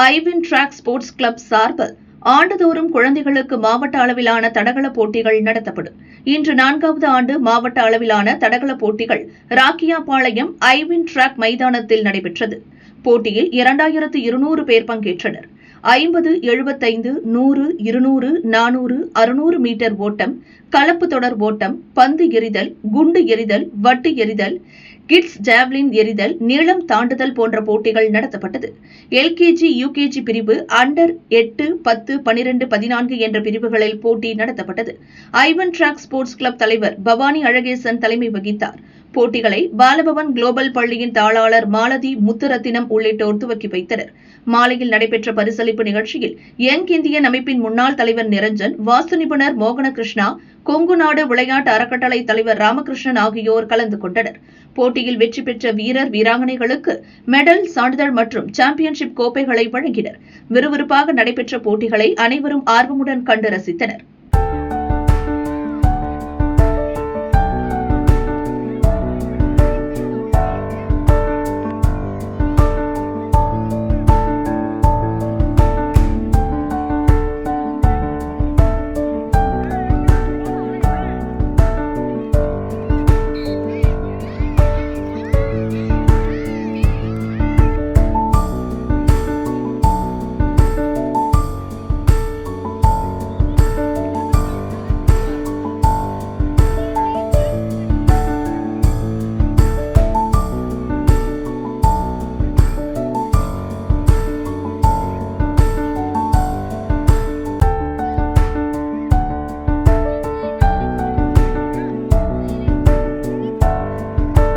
ஐவின் track sports club சார்பில் ஆண்டுதோறும் குழந்தைகளுக்கு மாவட்ட அளவிலான தடகள போட்டிகள் நடத்தப்படும். இன்று 4வது ஆண்டு மாவட்ட அளவிலான தடகள போட்டிகள் ராக்கியாபாளையம் ஐவின் டிராக் மைதானத்தில் நடைபெற்றது. போட்டியில் 2200 பேர் பங்கேற்றனர். 50, 75, 100, 200, 400, 600 மீட்டர் ஓட்டம், கலப்பு தொடர் ஓட்டம், பந்து எறிதல், குண்டு எறிதல், வட்டு எறிதல், கிட்ஸ் ஜாவ்லின் எறிதல், நீளம் தாண்டுதல் போன்ற போட்டிகள் நடத்தப்பட்டது. எல்கேஜி, யுகேஜி பிரிவு, அண்டர் 8, 10, 12, 14 என்ற பிரிவுகளில் போட்டி நடத்தப்பட்டது. ஐவன் டிராக் ஸ்போர்ட்ஸ் கிளப் தலைவர் பவானி அழகேசன் தலைமை வகித்தார். போட்டிகளை பாலபவன் குளோபல் பள்ளியின் தாளாளர் மாலதி முத்துரத்தினம் உள்ளிட்டோர் துவக்கி வைத்தனர். மாலையில் நடைபெற்ற பரிசளிப்பு நிகழ்ச்சியில் யங் இந்தியன் அமைப்பின் முன்னாள் தலைவர் நிரஞ்சன், வாஸ்து நிபுணர் மோகனகிருஷ்ணா, கொங்கு நாடு விளையாட்டு அறக்கட்டளை தலைவர் ராமகிருஷ்ணன் ஆகியோர் கலந்து கொண்டனர். போட்டியில் வெற்றி பெற்ற வீரர் வீராங்கனைகளுக்கு மெடல், சான்றிதழ் மற்றும் சாம்பியன்ஷிப் கோப்பைகளை வழங்கினர். விறுவிறுப்பாக நடைபெற்ற போட்டிகளை அனைவரும் ஆர்வமுடன் கண்டு ரசித்தனர்.